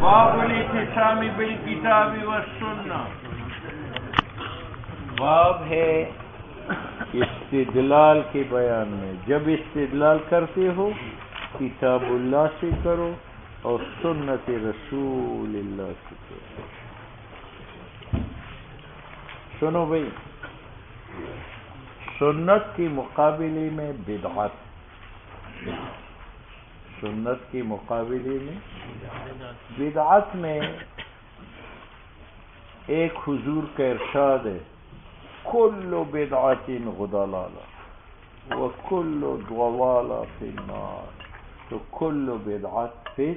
باب الاعتصام بالکتاب والسنہ، باب ہے استدلال کے بیان میں. جب استدلال کرتے ہو کتاب اللہ سے کرو اور سنت رسول اللہ سے کرو. سنو بھائی، سنت کے مقابلے میں بدعت، سنت کے مقابلے میں بدعت میں ایک حضور کا ارشاد ہے کل بدعت ضلالہ وکل ضلالہ فی النار. تو کل بدعت فی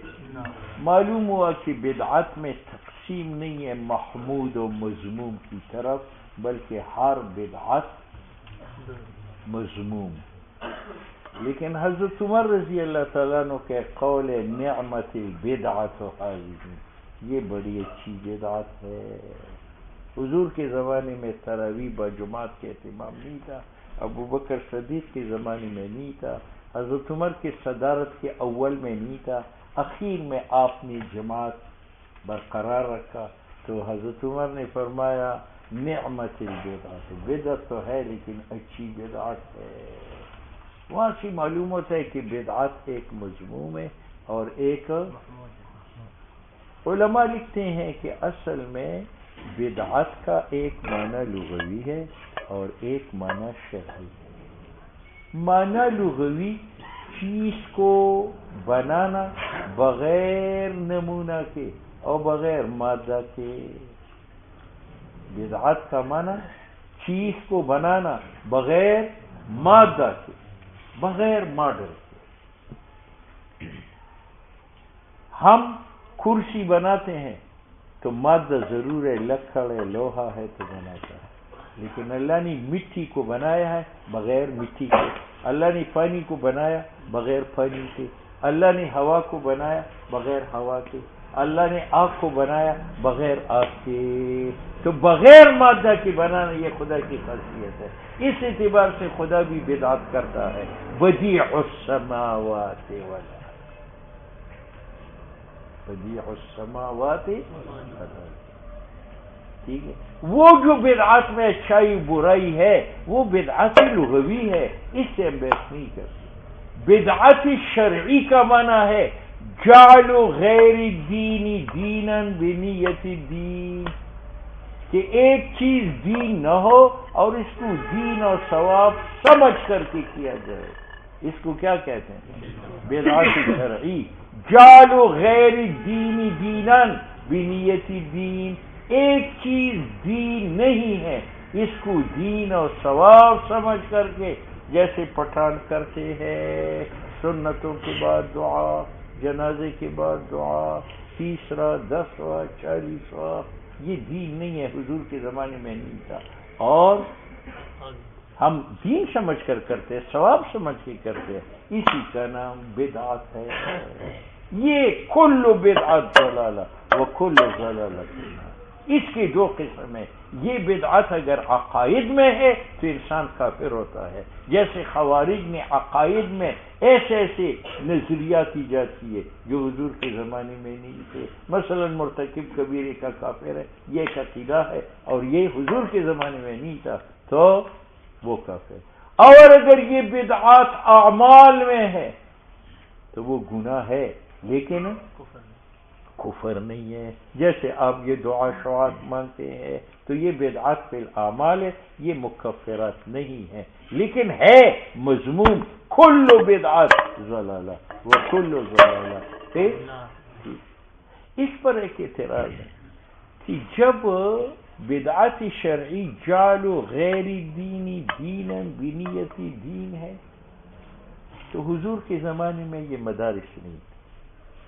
معلوم ہوا کہ بدعت میں تقسیم نہیں ہے محمود و مذموم کی طرف، بلکہ ہر بدعت مذموم. لیکن حضرت عمر رضی اللہ تعالیٰ عنہ کے قول نعمت البدعۃ هذه، یہ بڑی اچھی بدعت ہے. حضور کے زمانے میں تراویح بجماعت کے اہتمام نہیں تھا، ابو بکر صدیق کے زمانے میں نہیں تھا، حضرت عمر کی صدارت کے اول میں نہیں تھا، اخیر میں آپ نے جماعت برقرار رکھا. تو حضرت عمر نے فرمایا نعمت البدعۃ، بدعت تو ہے لیکن اچھی بدعت ہے. وہاں سے معلوم ہوتا ہے کہ بدعت ایک مذموم ہے اور ایک علماء لکھتے ہیں کہ اصل میں بدعت کا ایک معنی لغوی ہے اور ایک معنی شرعی ہے. معنی لغوی چیز کو بنانا بغیر نمونہ کے اور بغیر مادہ کے. بدعت کا معنی چیز کو بنانا بغیر مادہ کے، بغیر ماڈل کے. ہم کرسی بناتے ہیں تو مادہ ضرور ہے، لکڑ ہے، لوہا ہے تو بناتا ہے. لیکن اللہ نے مٹی کو بنایا ہے بغیر مٹی کے، اللہ نے پانی کو بنایا بغیر پانی کے، اللہ نے ہوا کو بنایا بغیر ہوا کے، اللہ نے آگ کو بنایا بغیر آگ کے. تو بغیر مادہ کے بنانا یہ خدا کی خاصیت ہے. اس اعتبار سے خدا بھی بدعت کرتا ہے. بدیع السماوات والارض، بدیع السماوات والارض. ٹھیک ہے، وہ جو بدعت میں اچھائی برائی ہے وہ بدعت لغوی ہے، اس سے ہم بحث نہیں کرتے. بدعت شرعی کا معنی ہے جعل غیر الدین دینا بنیت الدین، کہ ایک چیز دین نہ ہو اور اس کو دین اور ثواب سمجھ کر کے کیا جائے. اس کو کیا کہتے ہیں؟ بدعت شرعی. جعل غیر الدین دینا بنیت الدین، ایک چیز دین نہیں ہے اس کو دین اور ثواب سمجھ کر کے، جیسے پٹھان کرتے ہیں سنتوں کے بعد دعا، جنازے کے بعد دعا، تیسرا 10واں 40واں، یہ دین نہیں ہے، حضور کے زمانے میں نہیں تھا. اور ہم دین سمجھ کر کرتے ہیں، ثواب سمجھ کے کرتے ہیں، اسی کا نام بدعت ہے. یہ کل بدعت ضلالہ وکل ضلالہ فی النار. اس کے دو قسم ہیں. یہ بدعت اگر عقائد میں ہے تو انسان کافر ہوتا ہے، جیسے خوارج نے عقائد میں ایسے ایسے نظریات ایجاد کیے جو حضور کے زمانے میں نہیں تھے. مثلا مرتکب کبیرے کا کافر ہے، یہ ایک عقیدہ ہے، اور یہ حضور کے زمانے میں نہیں تھا تو وہ کافر. اور اگر یہ بدعات اعمال میں ہے تو وہ گناہ ہے لیکن کفر نہیں ہے. جیسے آپ یہ دعا شعاعت مانتے ہیں تو یہ بدعات فی الاعمال ہے، یہ مکفرات نہیں ہے، لیکن ہے مذموم. کل بدعات ضلالہ وکل ضلالہ فی. اس پر ایک اعتراض ہے کہ جب بدعت شرعی جعل غیر دینی دینا بنیت دین ہے تو حضور کے زمانے میں یہ مدارس نہیں تھے،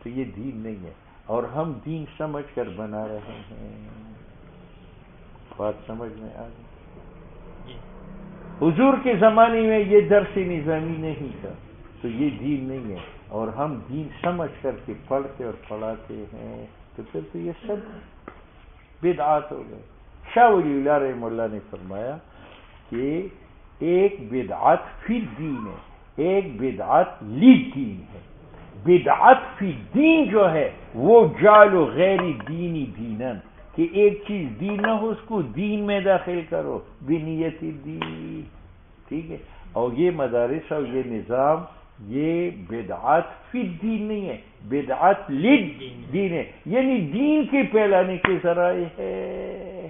تو یہ دین نہیں ہے، اور ہم دین سمجھ کر بنا رہے ہیں. بات سمجھ میں آ گئی؟ حضور کے زمانے میں یہ درس نظامی نہیں تھا تو یہ دین نہیں ہے، اور ہم دین سمجھ کر کے پڑھتے اور پڑھاتے ہیں، تو پھر تو یہ سب بدعات ہو گئے. شاہ ولی اللہ رحمہ اللہ نے فرمایا کہ ایک بدعت فی دین ہے، ایک بدعت لی دین ہے. بدعت فی دین جو ہے وہ جعل غیر دینی دینن، کہ ایک چیز دین نہ ہو اس کو دین میں داخل کرو بنیت دین، ٹھیک ہے. اور یہ مدارس اور یہ نظام یہ بدعت فی دین نہیں ہے، بدعت لد دین ہے، یعنی دین کے پھیلانے کے ذرائع ہے.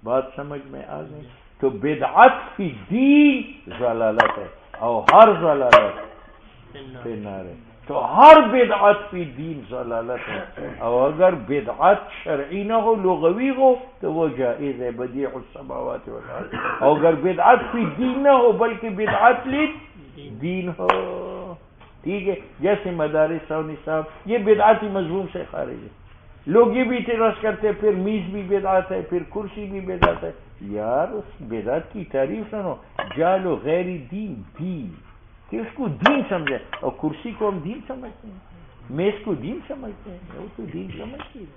بات سمجھ میں آ گئی؟ تو بدعت فی دین ضلالت ہے، اور ہر ضلالت فی النار ہے. تو ہر بدعت فی دین ضلالت ہے، اور اگر بدعت شرعی نہ ہو لغوی ہو تو وہ جائز ہے، بدیع السماوات والارض. اور اگر بدعت فی دین نہ ہو بلکہ بدعت دین ہو، ٹھیک ہے. جیسے مدارس و نصاب یہ بدعتی مضمون سے خارج ہے. لوگ یہ بھی اعتراض کرتے پھر میز بھی بدعت ہے، پھر کرسی بھی بدعت ہے. یار اس بدعت کی تعریف سنو، جعل غیر دین دین، کہ اس کو دین سمجھے. اور کرسی کو ہم دین سمجھتے ہیں، میز کو دین سمجھتے ہیں، وہ تو دین سمجھتے ہیں.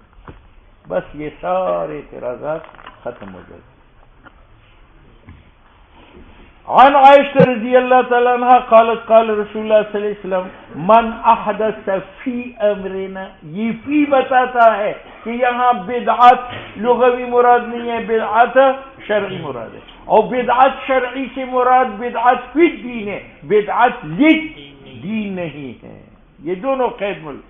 بس یہ سارے اعتراضات ختم ہو جاتے. عن عائشہ رضی اللہ تعالیٰ عنہ قالت قال رسول اللہ صلی اللہ علیہ وسلم من احدث فی امرنا، یہ فی بتاتا ہے کہ یہاں بدعت لغوی مراد نہیں ہے، بدعت شرعی مراد ہے. اور بدعت شرعی سے مراد بدعت فی دین ہے، بدعت دین نہیں ہے. یہ دونوں قید مل.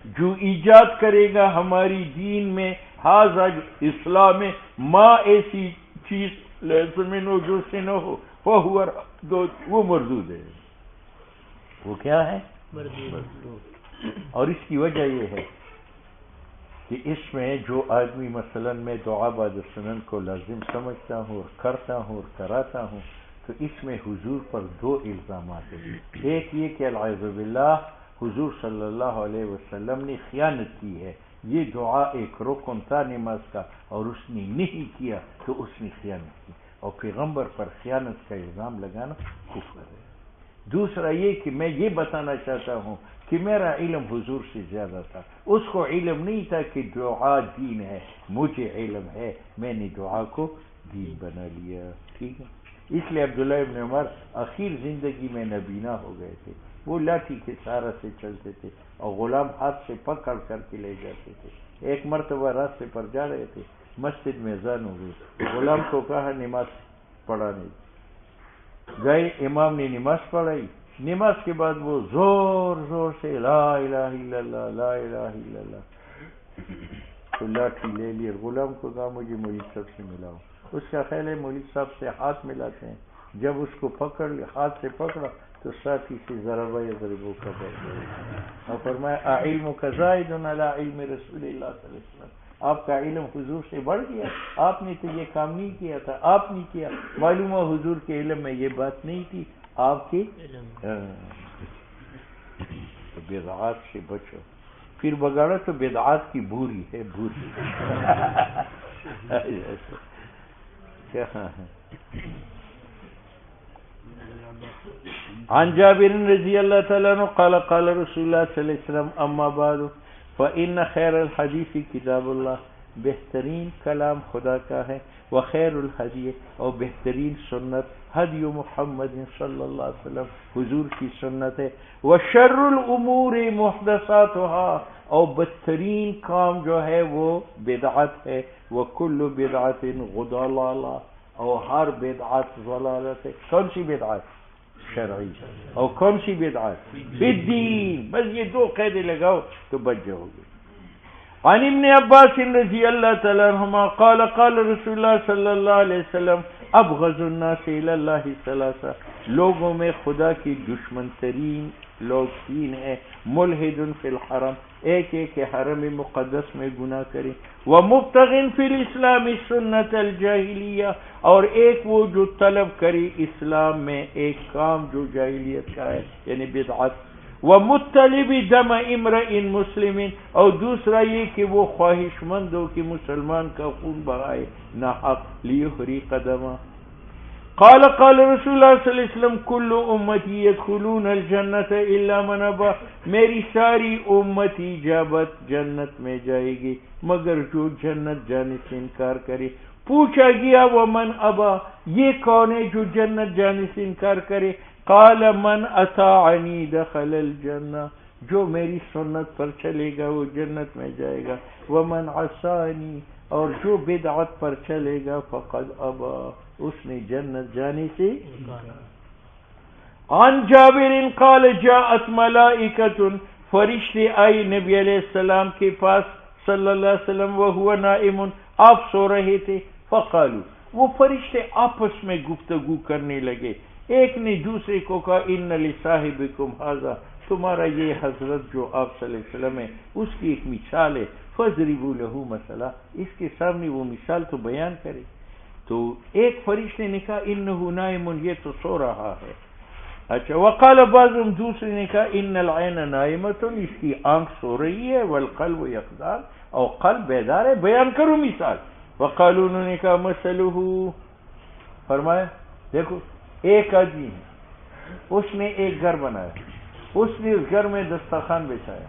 جو ایجاد کرے گا ہماری دین میں حاضر اسلام میں ما ایسی چیز لازمینو جو سے نہ ہو وہ مردود ہے. وہ کیا ہے؟ مردود. اور اس کی وجہ یہ ہے کہ اس میں جو آدمی مثلا میں دعا بعد سنن کو لازم سمجھتا ہوں اور کرتا ہوں اور کراتا ہوں، تو اس میں حضور پر دو الزامات ہیں. ایک یہ کہ العیاذ باللہ حضور صلی اللہ علیہ وسلم نے خیانت کی ہے. یہ دعا ایک رکن تھا نماز کا اور اس نے نہیں کیا تو اس نے خیانت کی، اور پیغمبر پر خیانت کا الزام لگانا کفر ہے. دوسرا یہ کہ میں یہ بتانا چاہتا ہوں کہ میرا علم حضور سے زیادہ تھا، اس کو علم نہیں تھا کہ دعا دین ہے، مجھے علم ہے، میں نے دعا کو دین بنا لیا. ٹھیک ہے. اس لیے عبداللہ ابن عمر اخیر زندگی میں نبینا ہو گئے تھے. وہ لاٹھی کے سہارا سے چلتے تھے اور غلام ہاتھ سے پکڑ کر کے لے جاتے تھے. ایک مرتبہ راستے پر جا رہے تھے، مسجد میں اذان ہو گئی، غلام کو کہا نماز پڑھانے گئے. امام نے نماز پڑھائی. نماز کے بعد وہ زور زور سے لا الہ الا اللہ لا الہ الا اللہ، تو لاٹھی لے لی اور غلام کو کہا مجھے مولوی صاحب سے ملاؤ. اس کا خیال ہے مولوی صاحب سے ہاتھ ملاتے ہیں. جب اس کو پکڑ ہاتھ سے پکڑا تو ساتھی سے ضربہ یضربو کا بہت، اور فرمایا اعلمک زائد علی علم رسول اللہ صلی اللہ علیہ وسلم، آپ کا علم حضور سے بڑھ گیا، آپ نے تو یہ کام نہیں کیا تھا، آپ نے کیا. معلوم ہے حضور کے علم میں یہ بات نہیں تھی، آپ کے بدعات سے بچو. پھر بگاڑا تو بدعات کی بھوری ہے، بھوری. کیا ہے؟ عن جابر رضی اللہ تعالیٰ عنہ قال قال رسول اللہ صلی اللہ علیہ وسلم اما بعد فإن خیر الحدیث کتاب اللہ، بہترین کلام خدا کا ہے، وخیر الحدی، اور بہترین سنت ہدی محمد صلی اللہ علیہ وسلم، حضور کی سنت ہے. وشر الامور محدثاتها، اور بدترین کام جو ہے وہ بدعت ہے. وکل بدعت ضلالہ، اور ہر بدعت ضلالت ہے. کون سی بدعت؟ شرعی. اور کون سی بدعت؟ فی الدین. بس یہ دو قیدیں لگاؤ تو بچ جاؤ گے. عن ابن عباس رضی اللہ تعالی عنہما قال قال رسول اللہ صلی اللہ علیہ وسلم ابغض الناس الی اللہ ثلاثہ، لوگوں میں خدا کی دشمن ترین لوگ تین ہیں. ملحد فی الحرم، ایک ایک حرم مقدس میں گناہ کرے. ومبتغ فی الاسلام سنت الجاہلیہ، اور ایک وہ جو طلب کرے اسلام میں ایک کام جو جاہلیت کا ہے یعنی بدعت. ومطلب دم امرئ مسلم، اور دوسرا یہ کہ وہ خواہش مند ہو کہ مسلمان کا خون بہائے ناحق. لیحرق دمہ. قال قال رسول اللہ صلی اللہ علیہ وسلم کل امتی یدخلون الجنت الا من ابا، میری ساری امتی جابت جنت میں جائے گی مگر جو جنت جانے سے انکار کرے. پوچھا گیا ومن ابا، یہ کون ہے جو جنت جانے سے انکار کرے؟ قال من اطاعنی دخل الجنہ، جو میری سنت پر چلے گا وہ جنت میں جائے گا، ومن عصانی، اور جو بدعت پر چلے گا فقد ابا، اس نے جنت جانے سے۔ عن جابر قال جاءت ملائکۃ، فرشتے آئی نبی علیہ السلام کے پاس صلی اللہ علیہ وسلم، وہو نائم، آپ سو رہے تھے، فقالوا، وہ فرشتے آپس میں گفتگو کرنے لگے، ایک نے دوسرے کو کہا ان لصاحبکم ھذا، تمہارا یہ حضرت جو آپ صلی اللہ علیہ وسلم ہے اس کی ایک مثال ہے، فضربوا له مثلا، اس کے سامنے وہ مثال تو بیان کرے۔ تو ایک فرشتے نے کہا انہ نائم، یہ تو سو رہا ہے۔ اچھا، وقال بعضهم، دوسرے نے کہا ان العین نائمۃ، اس کی آنکھ سو رہی ہے، والقلب یقظان، اور قلب بیدار ہے، بیان کرو مثال۔ وقالوا، انہوں نے کہا مثلہ، فرمایا دیکھو ایک آدمی ہے، اس نے ایک گھر بنایا، اس نے اس گھر میں دسترخوان بچھایا،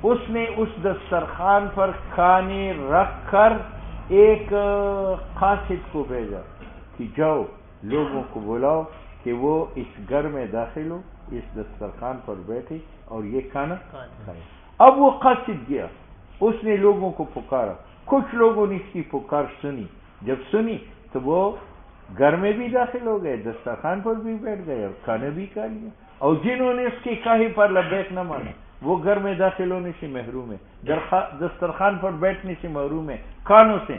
اس نے اس دسترخوان پر کھانے رکھ کر ایک قاصد کو بھیجا کہ جاؤ لوگوں کو بلاؤ کہ وہ اس گھر میں داخل ہو، اس دسترخوان پر بیٹھے اور یہ کھانا کھائے۔ اب وہ قاصد گیا، اس نے لوگوں کو پکارا، کچھ لوگوں نے اس کی پکار سنی، جب سنی تو وہ گھر میں بھی داخل ہو گئے، دسترخوان پر بھی بیٹھ گئے اور کھانا بھی کھا لیا، اور جنہوں نے اس کے کہے پر لبیک نہ مانا وہ گھر میں داخل ہونے سے محروم ہے، دسترخوان پر بیٹھنے سے محروم ہے، کھانوں سے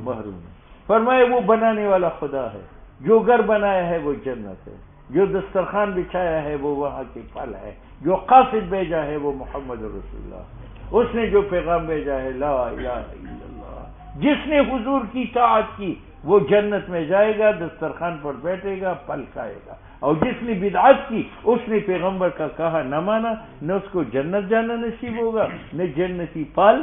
محروم ہے۔ فرمایا وہ بنانے والا خدا ہے، جو گھر بنایا ہے وہ جنت ہے، جو دسترخوان بچھایا ہے وہ وہاں کے پھل ہے، جو قاصد بھیجا ہے وہ محمد رسول اللہ، اس نے جو پیغام بھیجا ہے لا الہ الا اللہ، جس نے حضور کی طاعت کی وہ جنت میں جائے گا، دسترخوان پر بیٹھے گا، پھل کھائے گا، اور جس نے بدعت کی اس نے پیغمبر کا کہا نہ مانا، نہ اس کو جنت جانا نصیب ہوگا نہ جنتی پھل۔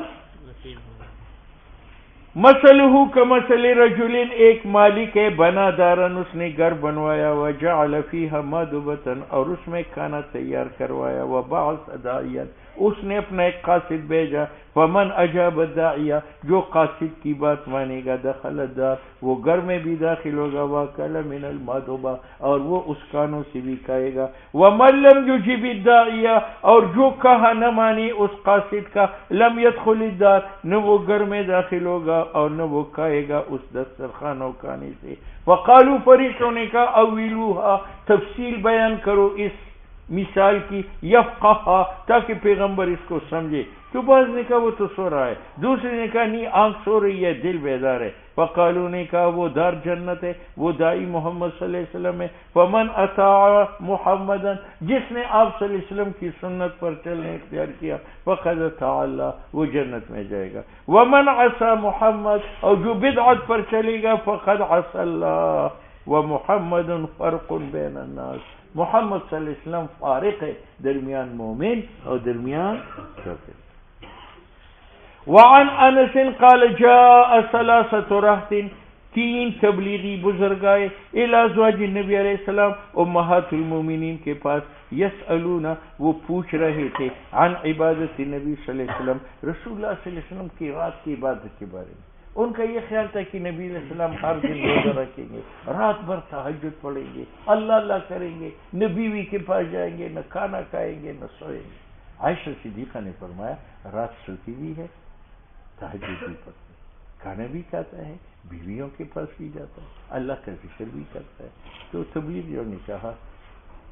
مثلہ کمثل رجل، ایک مالک ہے بنا دارن، اس نے گھر بنوایا، وجعل فیہا مدبۃ، اور اس میں کھانا تیار کروایا، وبعث داعیا، اس نے اپنا ایک قاصد بھیجا، فمن اجاب الداعیہ، جو قاصد کی بات مانے گا، دخل الدار، وہ گھر میں بھی داخل ہوگا، واکل من المدبہ، اور وہ اس کھانوں سے بھی کھائے گا، ومن لم یجب الداعیہ، اور جو کہا نہ مانے اس قاصد کا، لم يدخل الدار، نہ وہ گھر میں داخل ہوگا اور نہ وہ کھائے گا اس دسترخوان و کھانے سے۔ وقالوا، فرشتوں نے کہا اویلوہا، تفصیل بیان کرو اس مثال کی، یفقہا، تاکہ پیغمبر اس کو سمجھے۔ تو بعض نے کہا وہ تو سو رہا ہے، دوسرے نے کہا نہیں آنکھ سو رہی ہے دل بیدار ہے۔ فقالوا نے کہا وہ دار جنت ہے، وہ دائی محمد صلی اللہ علیہ وسلم ہے۔ فمن اطاع محمدا، جس نے آپ صلی اللہ علیہ وسلم کی سنت پر چلنے اختیار کیا، فقد اطاع اللہ، وہ جنت میں جائے گا۔ ومن عصى محمد، اور جو بدعت پر چلے گا، فقد عصى اللہ، ومحمد فرق بین الناس، محمد صلی اللہ علیہ وسلم فارق ہے درمیان مومن اور درمیان کافر۔ وعن انس قال جاء ثلاثة رہط، تین تبلیغی بزرگ آئے، الی ازواج نبی علیہ السلام، امہات المومنین کے پاس، یسألون، وہ پوچھ رہے تھے، عن عبادت نبی صلی اللہ علیہ وسلم، رسول اللہ صلی اللہ علیہ وسلم کی رات کی عبادت کے بارے میں۔ ان کا یہ خیال تھا کہ نبی علیہ السلام ہر دن روزہ رکھیں گے، رات بھر تہجد پڑھیں گے، اللہ اللہ کریں گے، نہ بیوی کے پاس جائیں گے، نہ کھانا کھائیں گے، نہ سوئیں گے۔ عائشہ صدیقہ نے فرمایا رات سوتی بھی ہے، تہجد بھی پڑھتا ہے، کھانا بھی کھاتا ہے، بیویوں کے پاس بھی جاتا ہے، اللہ کا ذکر بھی کرتا ہے۔ تو تبلیغیوں نے کہا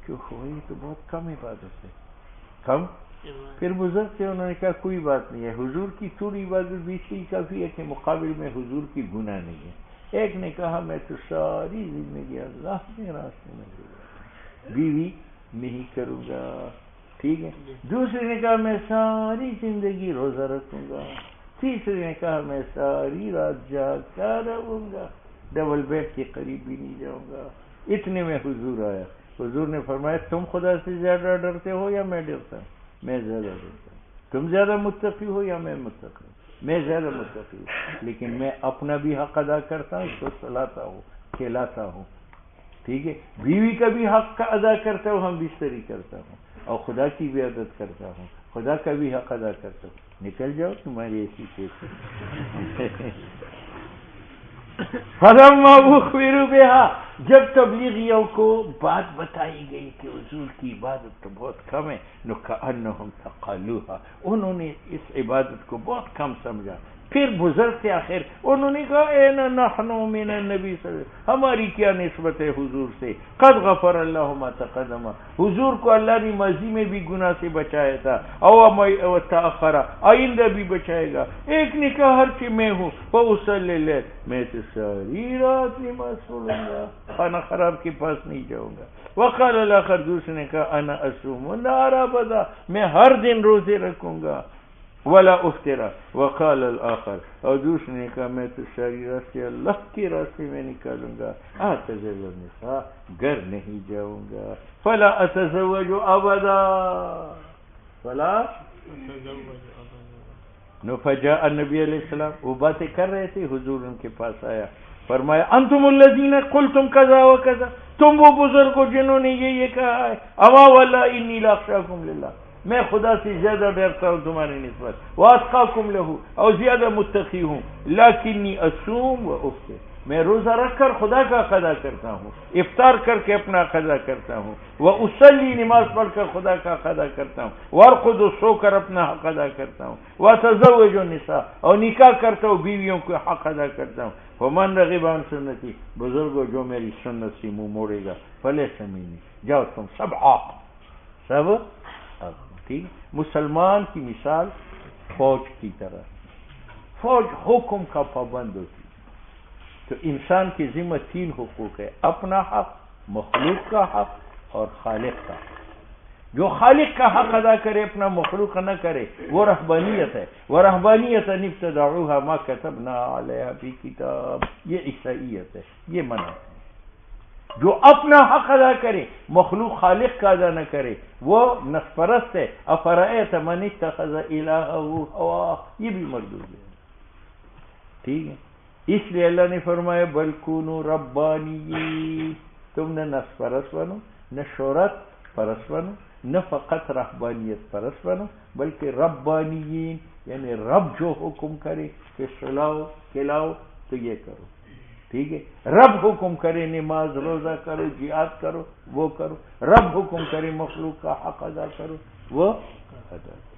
کہ ہوئی تو بہت کم عبادت ہے، کم۔ پھر بزرگ تھے، انہوں نے کہا کوئی بات نہیں ہے، حضور کی تھوڑی عبادت بھی اتنی کافی ہے کہ مقابل میں حضور کی گناہ نہیں ہے۔ ایک نے کہا میں تو ساری زندگی اللہ کے راستے میں گزاروں، بیوی نہیں کروں گا، ٹھیک ہے۔ دوسرے نے کہا میں ساری زندگی روزہ رکھوں گا، تیسرے نے کہا میں ساری رات جاگ کر رہوں گا، ڈبل بیڈ کے قریب بھی نہیں جاؤں گا۔ اتنے میں حضور آیا، حضور نے فرمایا تم خدا سے زیادہ ڈرتے ہو یا میں ڈرتا ہوں؟ میں زیادہ ڈرتا ہوں۔ تم زیادہ متقی ہو یا میں متقی ہوں؟ میں زیادہ متقی ہوں، لیکن میں اپنا بھی حق ادا کرتا ہوں، اس کو سلاتا ہوں، کھلاتا ہوں، ٹھیک ہے، بیوی کا بھی حق ادا کرتا ہوں، ہم بستری کرتا ہوں، اور خدا کی بھی عبادت کرتا ہوں، خدا کا بھی حق ادا کرتا ہوں۔ نکل جاؤ تمہاری ایسی چیز۔ فلما اخبروا بها، جب تبلیغیوں کو بات بتائی گئی کہ حضور کی عبادت تو بہت کم ہے، نُكَأَنَّهُمْ تَقَلُوهَا، انہوں نے اس عبادت کو بہت کم سمجھا. پھر بزرگ تھے آخر، انہوں نے کہا اے نحن من النبی صلی اللہ علیہ وسلم، ہماری کیا نسبت ہے حضور سے، قد غفر اللہ ما تقدم، حضور کو اللہ نے ماضی میں بھی گناہ سے بچایا تھا، او تاخر، آئندہ بھی بچائے گا. ایک نے کہا ہر کہ میں ہوں فاصلی اللیل، میں تو ساری رات نماز پڑھوں گا، کھانا خراب کے پاس نہیں جاؤں گا. وقال الاخر، دوسرے نے کہا انا اصوم النهار ابدا، میں ہر دن روزے رکھوں گا، ولا افطر. وقال الاخر، اور دوسرے نے کہا میں تو ساری رات سے اللہ کے راستے میں نکالوں گا، اعتزل النساء، گھر نہیں جاؤں گا، فلا اتزوج ابدا، فلا فجاء النبی علیہ السلام، وہ باتیں کر رہے تھے، حضور ان کے پاس آیا، فرمایا انتم الذین قلتم کذا و کذا، تم وہ بزرگ ہو جنہوں نے یہ کہا ہے، اما واللہ انی لاخشاکم للہ، میں خدا سے زیادہ ڈرتا ہوں تمہاری نسبت، واتقاکم لہ، اور زیادہ متقی ہوں، لیکنی اصوم و افطر، میں روزہ رکھ کر خدا کا قضا کرتا ہوں، افطار کر کے اپنا قضا کرتا ہوں، واصلی، نماز پڑھ کر خدا کا قضا کرتا ہوں، وارقد، سو کر اپنا حق ادا کرتا ہوں، واتزوج النساء، اور نکاح کرتا ہوں، بیویوں کو حق ادا کرتا ہوں. فمن رغب عن سنتی، بزرگوں جو میری سنت سے منہ موڑے گا فلیس منی، جاؤ تم سب آق، سب ٹھیک. مسلمان کی مثال فوج کی طرح، فوج حکم کا پابند ہوتی، تو انسان کی ذمہ تین حقوق ہے، اپنا حق، مخلوق کا حق اور خالق کا حق. جو خالق کا حق ادا کرے، اپنا مخلوق نہ کرے، وہ رہبانیت ہے. وَرَهْبَانِيَةً ابْتَدَعُوهَا مَا كَتَبْنَا عَلَيْهَا فِي كِتَابٍ، یہ عیسائیت ہے، یہ منع ہے. جو اپنا حق ادا کرے، مخلوق خالق کا ادا نہ کرے، وہ نفس پرست ہے. أَفَرَأَيْتَ مَنِ اتَّخَذَ إِلَٰهَهُ هَوَاهُ، یہ بھی مردود ہے. ٹھیک ہے، اس لیے اللہ نے فرمایا بل کونوا ربانیین، تم نہ نفس پرست بنو، نہ شہرت پرست بنو، نہ فقط رہبانیت پرست بنو، بلکہ ربانیین، یعنی رب جو حکم کرے کہ سلاؤ کھلاؤ تو یہ کرو. ٹھیک ہے، رب حکم کرے نماز روزہ کرو، جہاد کرو، وہ کرو. رب حکم کرے مخلوق کا حق ادا کرو، وہ ادا کرو.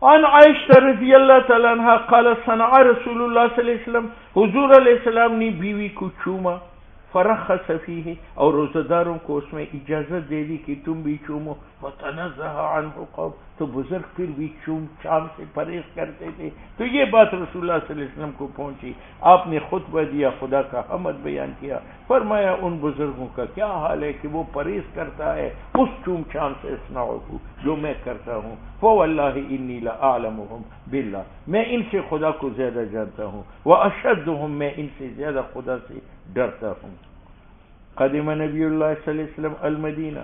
عن عائشہ رضی اللہ تعالیٰ عنہ قال صنع رسول اللہ صلی اللہ علیہ وسلم، حضور علیہ السلام نے بیوی کو چوما، فرخص فیہ، اور روزہ داروں کو اس میں اجازت دے دی کہ تم بھی چومو. فتنزہ عنہ قوم، تو بزرگ پھر بھی چوم چام سے پرہیز کرتے تھے. تو یہ بات رسول اللہ صلی اللہ علیہ وسلم کو پہنچی، آپ نے خطبہ دیا، خدا کا حمد بیان کیا، فرمایا ان بزرگوں کا کیا حال ہے کہ وہ پرہیز کرتا ہے اس چوم چام سے، اسنعہ جو میں کرتا ہوں. فواللہ انی لأعلمہم باللہ، میں ان سے خدا کو زیادہ جانتا ہوں، واشدہم، میں ان سے زیادہ خدا سے ڈرتا ہوں. قدم نبی اللہ صلی اللہ علیہ وسلم المدینہ،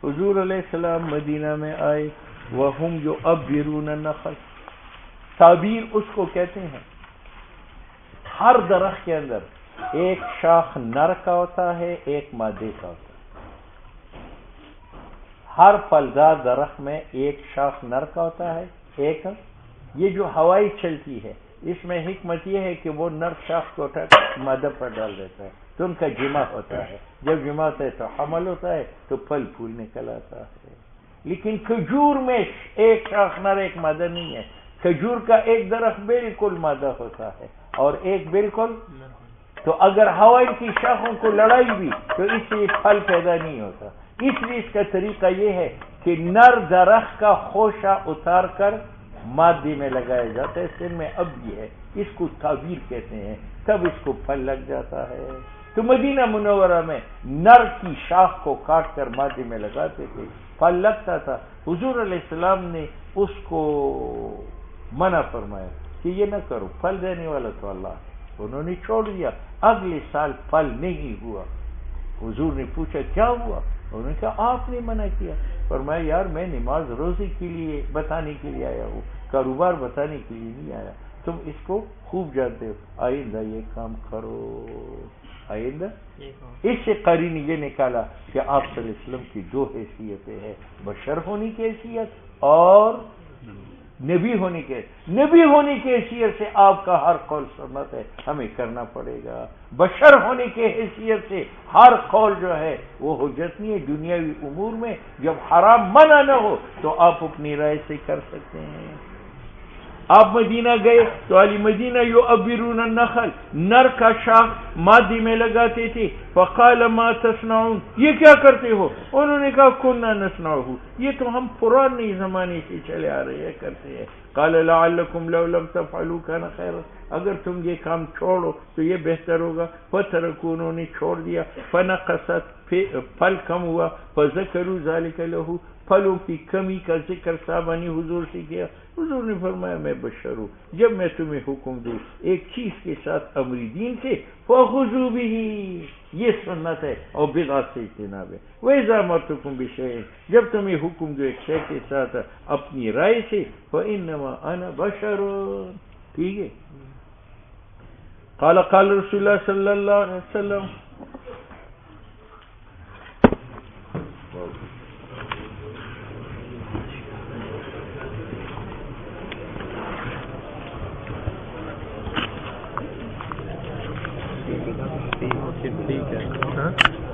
حضور علیہ السلام مدینہ میں آئے. وہم یعبرون النخل، تعبیر اس کو کہتے ہیں ہر درخت کے اندر ایک شاخ نر کا ہوتا ہے، ایک مادے کا ہوتا ہے. ہر پھلدار درخت میں ایک شاخ نر کا ہوتا ہے، ایک یہ جو ہوائی چلتی ہے اس میں حکمت یہ ہے کہ وہ نر شاخ کو اٹھا کر مادہ پر ڈال دیتا ہے تو ان کا جمع ہوتا ہے. جب جمع ہوتا ہے تو حمل ہوتا ہے، تو پھل پھول نکل آتا ہے. لیکن کھجور میں ایک شاخ نر ایک مادہ نہیں ہے. کھجور کا ایک درخت بالکل مادہ ہوتا ہے اور ایک بالکل، تو اگر ہوائی کی شاخوں کو لڑائی بھی تو اس سے پھل پیدا نہیں ہوتا. اس لیے اس کا طریقہ یہ ہے کہ نر درخت کا خوشہ اتار کر مادے میں لگایا جاتا ہے. سن میں اب یہ ہے، اس کو تعبیر کہتے ہیں، تب اس کو پھل لگ جاتا ہے. تو مدینہ منورہ میں نر کی شاخ کو کاٹ کر مادے میں لگاتے تھے، پھل لگتا تھا. حضور علیہ السلام نے اس کو منع فرمایا کہ یہ نہ کرو، پھل دینے والا تو اللہ ہے. انہوں نے چھوڑ دیا. اگلے سال پھل نہیں ہوا. حضور نے پوچھا کیا ہوا؟ انہوں نے کہا آپ نے منع کیا. فرمایا یار میں نماز روزے کے لیے بتانے کے لیے آیا ہوں، کاروبار بتانے کے لیے نہیں آیا. تم اس کو خوب جانتے ہو، آئندہ یہ کام کرو، آئندہ. اس سے قاری نے یہ نکالا کہ آپ صلی اللہ علیہ وسلم کی دو حیثیتیں ہیں، بشر ہونے کی حیثیت اور نبی ہونے کی حیثیت سے آپ کا ہر قول سنت ہے، ہمیں کرنا پڑے گا. بشر ہونے کی حیثیت سے ہر قول جو ہے وہ حجت نہیں ہے. دنیاوی امور میں جب حرام منع نہ ہو تو آپ اپنی رائے سے کر سکتے ہیں. آپ مدینہ گئے تو علی مدینہ یعبرون النخل، نر کا شاخ مادی میں لگاتے تھے. فقال ما تصنعون، یہ کیا کرتے ہو؟ انہوں نے کہا کننا نصنعہ، یہ تو ہم پرانے زمانے سے چلے آ رہے ہیں کرتے ہیں. قال لعلکم لو لم تفعلوا كان خیرا، اگر تم یہ کام چھوڑو تو یہ بہتر ہوگا. فترکوا، انہوں نے چھوڑ دیا. فنقصت، پھل کم ہوا. فذکروا ذلک لہ، پھلوں کی کمی کا ذکر صحابہ نے حضور سے کیا. حضور نے فرمایا میں بشر ہوں، جب میں تمہیں حکم دوں ایک چیز کے ساتھ امر دین سے فخذوا بہ، یہ سنت ہے اور بدعت سے اجتناب ہے. وَإِذَا أَمَرْتُكُم بِشَيْءٍ، جب تمہیں حکم دو ایک شے کے ساتھ اپنی رائے سے، فَإِنَّمَا أَنَا بَشَرٌ. ٹھیک ہے. قال قال رسول اللہ صلی اللہ علیہ وسلم. ٹھیک ہے.